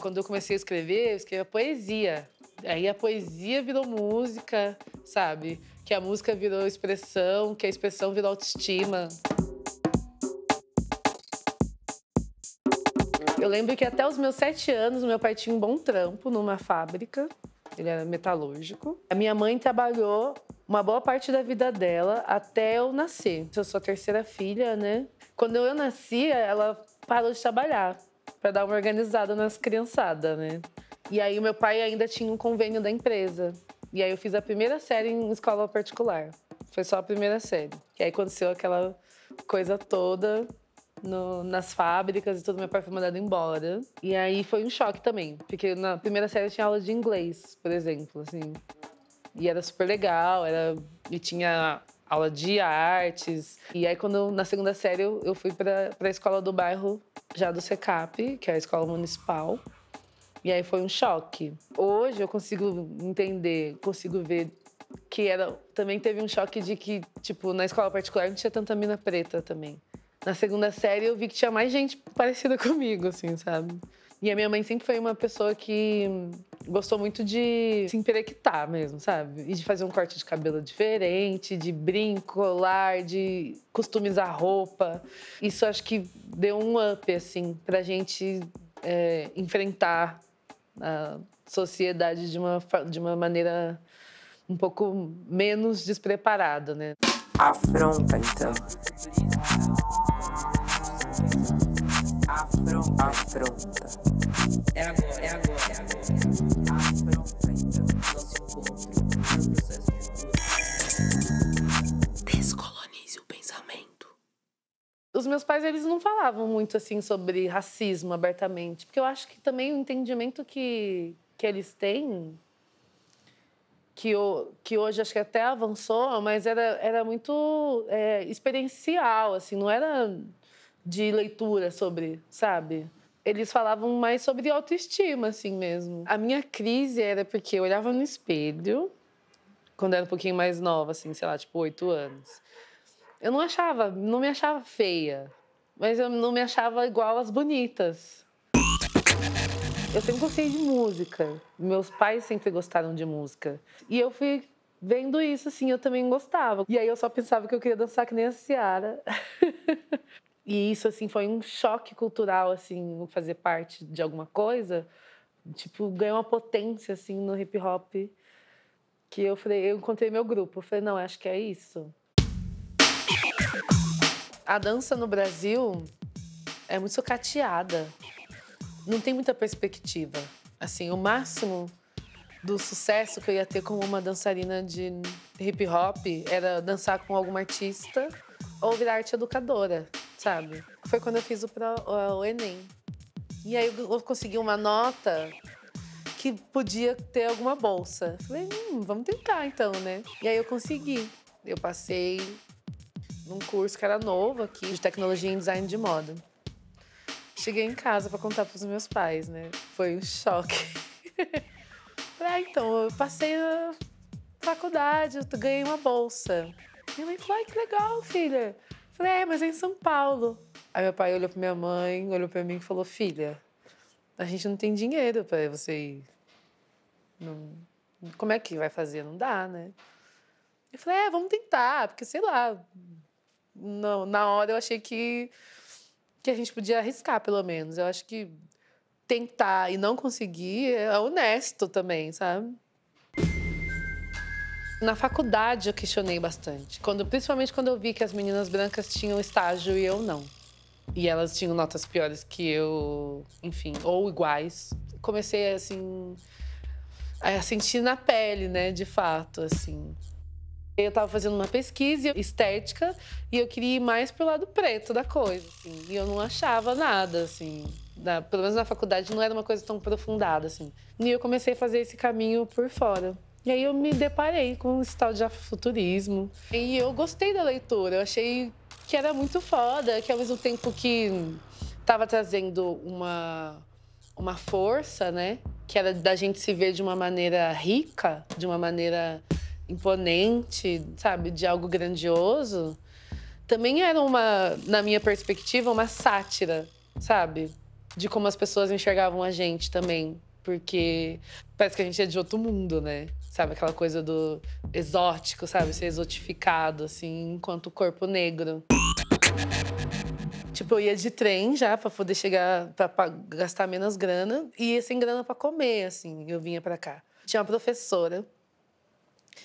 Quando eu comecei a escrever, eu escrevia poesia. Aí a poesia virou música, sabe? Que a música virou expressão, que a expressão virou autoestima. Eu lembro que até os meus 7 anos, meu pai tinha um bom trampo numa fábrica. Ele era metalúrgico. A minha mãe trabalhou uma boa parte da vida dela até eu nascer. Eu sou a terceira filha, né? Quando eu nasci, ela parou de trabalhar para dar uma organizada nas criançadas, né? E aí o meu pai ainda tinha um convênio da empresa. E aí eu fiz a primeira série em escola particular. Foi só a primeira série. E aí aconteceu aquela coisa toda nas fábricas e tudo. Meu pai foi mandado embora. E aí foi um choque também. Porque na primeira série eu tinha aula de inglês, por exemplo, assim. E era super legal, e tinha aula de artes. E aí, na segunda série, eu fui para a escola do bairro, já do SECAP, que é a escola municipal. E aí foi um choque. Hoje eu consigo entender, consigo ver que também teve um choque de que, tipo, na escola particular não tinha tanta mina preta também. Na segunda série eu vi que tinha mais gente parecida comigo, assim, sabe? E a minha mãe sempre foi uma pessoa que gostou muito de se emperequitar mesmo, sabe? E de fazer um corte de cabelo diferente, de brinco, colar, de customizar roupa. Isso acho que deu um up, assim, pra gente enfrentar a sociedade de uma maneira um pouco menos despreparada, né? Afronta, então. Afronta. É agora, é agora, é agora. Afronta, então. Nosso encontro no processo de cura. Descolonize o pensamento. Os meus pais, eles não falavam muito, assim, sobre racismo abertamente. Porque eu acho que também o entendimento que eles têm, que hoje acho que até avançou, mas era muito experiencial, assim, não era de leitura sobre, sabe? Eles falavam mais sobre autoestima, assim mesmo. A minha crise era porque eu olhava no espelho, quando eu era um pouquinho mais nova, assim, sei lá, tipo 8 anos. Eu não me achava feia, mas eu não me achava igual às bonitas. Eu sempre gostei de música. Meus pais sempre gostaram de música. E eu fui vendo isso, assim, eu também gostava. E aí eu só pensava que eu queria dançar que nem a Ciara. E isso, assim, foi um choque cultural, assim, fazer parte de alguma coisa. Tipo, ganhou uma potência, assim, no hip hop. Que eu falei, eu encontrei meu grupo. Eu falei, não, acho que é isso. A dança no Brasil é muito sucateada. Não tem muita perspectiva. Assim, o máximo do sucesso que eu ia ter como uma dançarina de hip hop era dançar com alguma artista ou virar arte educadora, sabe? Foi quando eu fiz o Enem. E aí eu consegui uma nota que podia ter alguma bolsa. Falei, vamos tentar então, né? E aí eu consegui. Eu passei num curso que era novo aqui, de tecnologia em design de moda. Cheguei em casa para contar para os meus pais, né? Foi um choque. Então, eu passei na faculdade, eu ganhei uma bolsa. Minha mãe falou, ai, que legal, filha. Falei, mas é em São Paulo. Aí meu pai olhou para minha mãe, olhou para mim e falou, filha, a gente não tem dinheiro para você ir. Como é que vai fazer? Não dá, né? Eu falei, vamos tentar, porque sei lá. Não, na hora eu achei que a gente podia arriscar, pelo menos. Eu acho que tentar e não conseguir é honesto também, sabe? Na faculdade eu questionei bastante. Principalmente quando eu vi que as meninas brancas tinham estágio e eu não. E elas tinham notas piores que eu, enfim, ou iguais. Comecei, assim, a sentir na pele, né, de fato, assim. Eu estava fazendo uma pesquisa estética e eu queria ir mais pro lado preto da coisa, assim. E eu não achava nada, assim. Pelo menos na faculdade não era uma coisa tão aprofundada, assim. E eu comecei a fazer esse caminho por fora. E aí eu me deparei com esse tal de afrofuturismo. E eu gostei da leitura, eu achei que era muito foda, que ao mesmo tempo que estava trazendo uma força, né? Que era da gente se ver de uma maneira rica, de uma maneira imponente, sabe, de algo grandioso, também era na minha perspectiva, uma sátira, sabe? de como as pessoas enxergavam a gente também. Porque parece que a gente é de outro mundo, né? Sabe, aquela coisa do exótico, sabe? Ser exotificado, assim, enquanto corpo negro. Tipo, eu ia de trem já pra poder chegar, pra gastar menos grana. E ia sem grana pra comer, assim, eu vinha pra cá. Tinha uma professora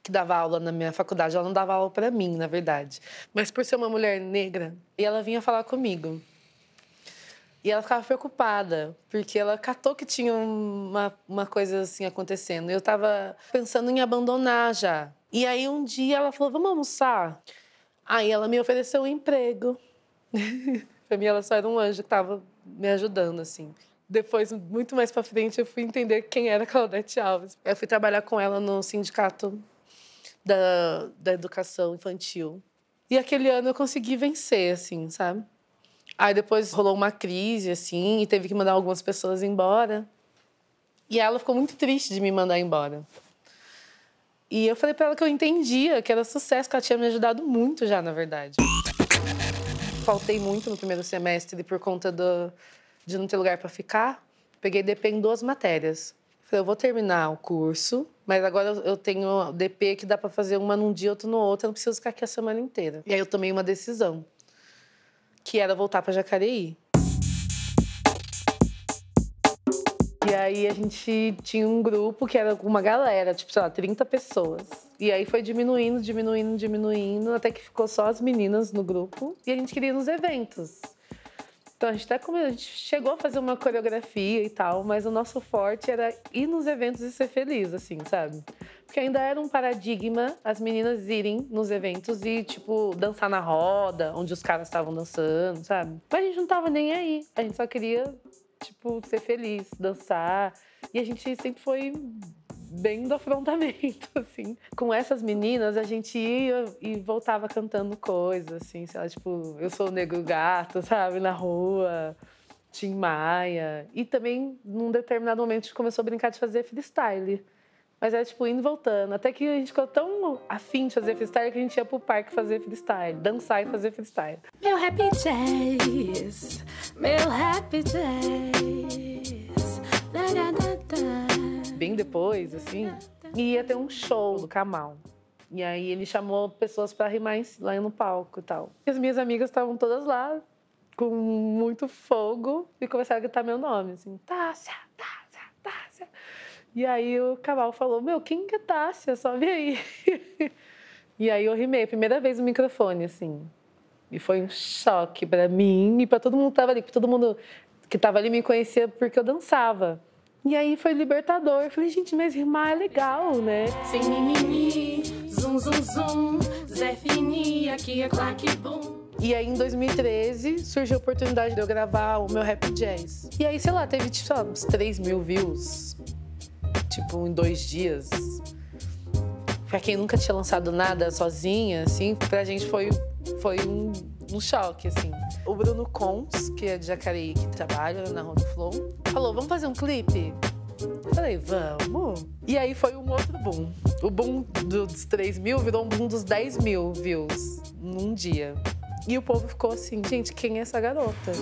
que dava aula na minha faculdade. Ela não dava aula pra mim, na verdade. Mas por ser uma mulher negra, e ela vinha falar comigo. E ela ficava preocupada, porque ela catou que tinha uma coisa assim acontecendo. Eu tava pensando em abandonar já. E aí um dia ela falou, vamos almoçar? Aí ela me ofereceu um emprego. Pra mim ela só era um anjo que tava me ajudando, assim. Depois, muito mais pra frente, eu fui entender quem era a Claudete Alves. Eu fui trabalhar com ela no sindicato da educação infantil. E aquele ano eu consegui vencer, assim, sabe? Aí depois rolou uma crise, assim, e teve que mandar algumas pessoas embora. E ela ficou muito triste de me mandar embora. E eu falei pra ela que eu entendia, que era sucesso, que ela tinha me ajudado muito já, na verdade. Faltei muito no primeiro semestre por conta de não ter lugar pra ficar. Peguei DP em 2 matérias. Falei, eu vou terminar o curso, mas agora eu tenho DP que dá pra fazer uma num dia, outra no outro. Eu não preciso ficar aqui a semana inteira. E aí eu tomei uma decisão, que era voltar para Jacareí. E aí a gente tinha um grupo que era uma galera, tipo, sei lá, 30 pessoas. E aí foi diminuindo, até que ficou só as meninas no grupo. E a gente queria ir nos eventos. Então a gente chegou a fazer uma coreografia e tal, mas o nosso forte era ir nos eventos e ser feliz, assim, sabe? Porque ainda era um paradigma as meninas irem nos eventos e, tipo, dançar na roda, onde os caras estavam dançando, sabe? Mas a gente não tava nem aí. A gente só queria, tipo, ser feliz, dançar. E a gente sempre foi bem do afrontamento, assim. Com essas meninas, a gente ia e voltava cantando coisas, assim, sei lá, tipo, Eu Sou o Negro Gato, sabe? Na rua, Tim Maia. E também, num determinado momento, a gente começou a brincar de fazer freestyle. Mas era, tipo, indo e voltando. Até que a gente ficou tão afim de fazer freestyle que a gente ia pro parque fazer freestyle. Dançar e fazer freestyle. Meu happy jazz, meu happy jazz. Da, da, da, da. Bem depois, assim, ia ter um show do Kamal. E aí ele chamou pessoas pra rimar lá no palco e tal. E as minhas amigas estavam todas lá, com muito fogo, e começaram a gritar meu nome, assim, Tássia, Tássia, Tássia. E aí o Kamal falou, meu, quem que é Tássia? Sobe aí. E aí eu rimei, primeira vez no microfone, assim. E foi um choque pra mim e pra todo mundo que tava ali, porque todo mundo que tava ali me conhecia porque eu dançava. E aí foi libertador. Eu falei, gente, mas rimar é legal, né? Sem mimimi, zum, zum, zum. Zé Fini, aqui é claque bom. E aí, em 2013, surgiu a oportunidade de eu gravar o meu Rap Jazz. E aí, sei lá, teve, tipo, sei lá, uns 3 mil views. Tipo, em 2 dias. Pra quem nunca tinha lançado nada sozinha, assim, pra gente foi um choque, assim. O Bruno Cons, que é de Jacareí, que trabalha na Rock Flow, falou, vamos fazer um clipe? Eu falei, vamos. E aí foi um outro boom. O boom dos 3 mil virou um boom dos 10 mil views num dia. E o povo ficou assim, gente, quem é essa garota?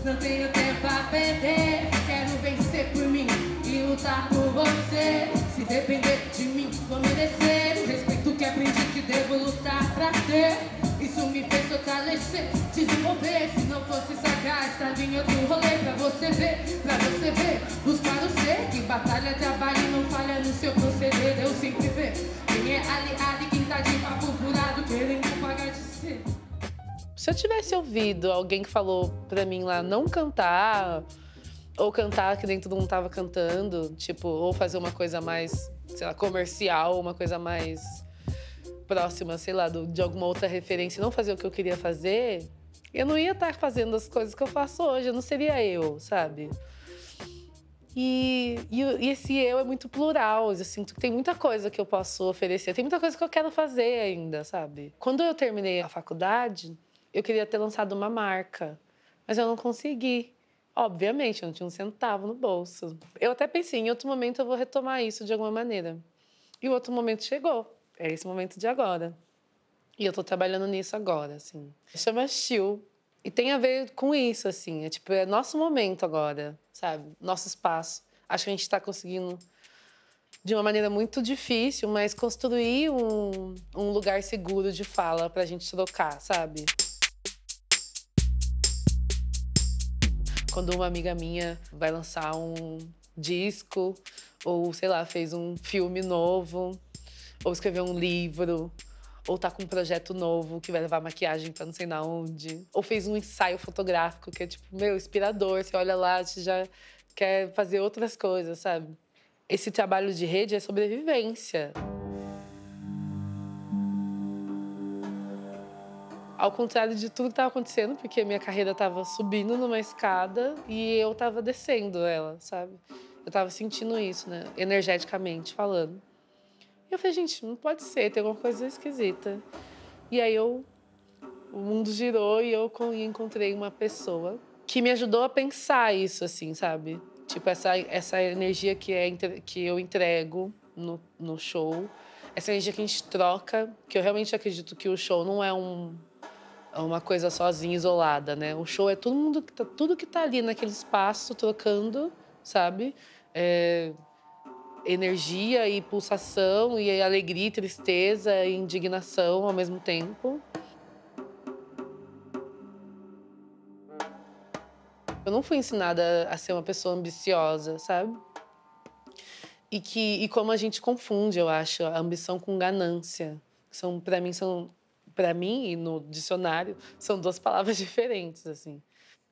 Não tenho tempo a perder, quero vencer por mim e lutar por você. Se depender de mim, vou merecer o respeito que aprendi que devo lutar pra ter. Isso me fez fortalecer, desenvolver. Se não fosse sagaz, estaria em outro rolê. Pra você ver, buscar o ser. Que batalha, trabalha e não falha no seu proceder. Eu sempre vejo quem é aliado e quem tá de papo furado, querendo pagar de ser. Se eu tivesse ouvido alguém que falou pra mim lá não cantar, ou cantar que nem todo mundo tava cantando, tipo, ou fazer uma coisa mais, sei lá, comercial, uma coisa mais próxima, sei lá, de alguma outra referência, e não fazer o que eu queria fazer, eu não ia estar fazendo as coisas que eu faço hoje, eu não seria eu, sabe? E esse eu é muito plural, eu sinto que tem muita coisa que eu posso oferecer, tem muita coisa que eu quero fazer ainda, sabe? Quando eu terminei a faculdade, eu queria ter lançado uma marca, mas eu não consegui. Obviamente, eu não tinha um centavo no bolso. Eu até pensei, em outro momento eu vou retomar isso de alguma maneira. E o outro momento chegou. É esse momento de agora. E eu tô trabalhando nisso agora, assim. Chama Chill. E tem a ver com isso, assim. É tipo, é nosso momento agora, sabe? Nosso espaço. Acho que a gente está conseguindo, de uma maneira muito difícil, mas construir um lugar seguro de fala pra gente trocar, sabe? Quando uma amiga minha vai lançar um disco, ou, sei lá, fez um filme novo, ou escreveu um livro, ou tá com um projeto novo que vai levar maquiagem pra não sei na onde, ou fez um ensaio fotográfico que é, tipo, meu, inspirador. Você olha lá, você já quer fazer outras coisas, sabe? Esse trabalho de rede é sobrevivência. Ao contrário de tudo que estava acontecendo, porque a minha carreira estava subindo numa escada e eu estava descendo ela, sabe? Eu estava sentindo isso, né? Energeticamente falando. E eu falei, gente, não pode ser, tem alguma coisa esquisita. E aí o mundo girou e eu encontrei uma pessoa que me ajudou a pensar isso, assim, sabe? Tipo, essa energia que eu entrego no show, essa energia que a gente troca, que eu realmente acredito que o show não é uma coisa sozinha, isolada, né? O show é todo mundo, tudo que tá ali naquele espaço trocando, sabe? Energia e pulsação, e alegria, e tristeza, e indignação ao mesmo tempo. Eu não fui ensinada a ser uma pessoa ambiciosa, sabe? E como a gente confunde, eu acho, a ambição com ganância. Para mim e no dicionário, são duas palavras diferentes, assim.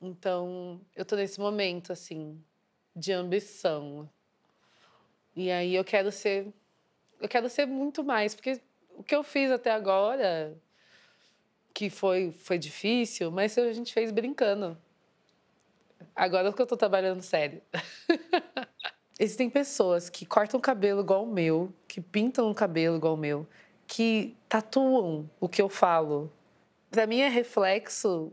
Então, eu tô nesse momento, assim, de ambição. E aí eu quero ser muito mais, porque o que eu fiz até agora, que foi difícil, mas a gente fez brincando. Agora é que eu tô trabalhando sério. Existem pessoas que cortam o cabelo igual o meu, que pintam o cabelo igual o meu, que tatuam o que eu falo. Pra mim é reflexo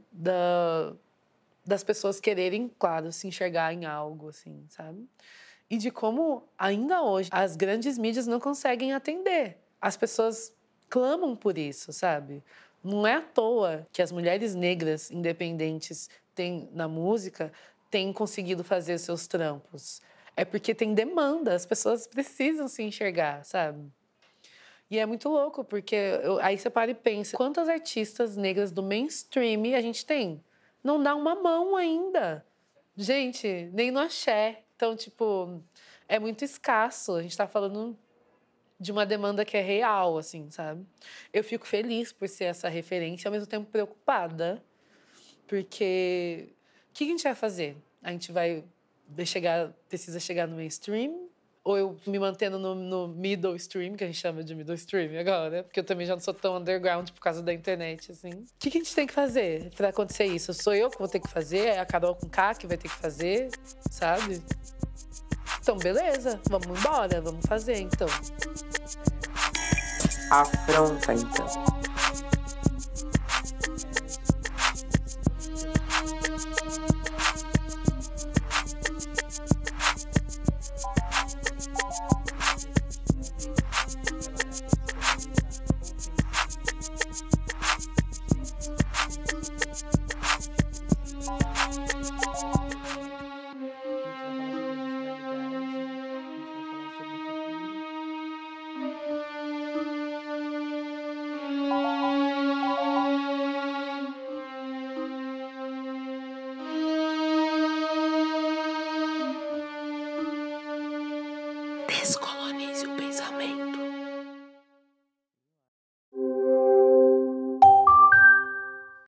das pessoas quererem, claro, se enxergar em algo, assim, sabe? E de como, ainda hoje, as grandes mídias não conseguem atender. As pessoas clamam por isso, sabe? Não é à toa que as mulheres negras independentes na música têm conseguido fazer seus trampos. É porque tem demanda, as pessoas precisam se enxergar, sabe? E é muito louco, porque aí você para e pensa, quantas artistas negras do mainstream a gente tem? Não dá uma mão ainda. Gente, nem no axé. Então, tipo, é muito escasso. A gente tá falando de uma demanda que é real, assim, sabe? Eu fico feliz por ser essa referência, ao mesmo tempo preocupada. Porque o que a gente vai fazer? A gente precisa chegar no mainstream? Ou eu me mantendo no middle stream, que a gente chama de middle stream agora, né? Porque eu também já não sou tão underground por causa da internet, assim. O que a gente tem que fazer pra acontecer isso? Sou eu que vou ter que fazer? É a Carol com K que vai ter que fazer? Sabe? Então, beleza. Vamos embora. Vamos fazer, então. Afronta, então. Descolonize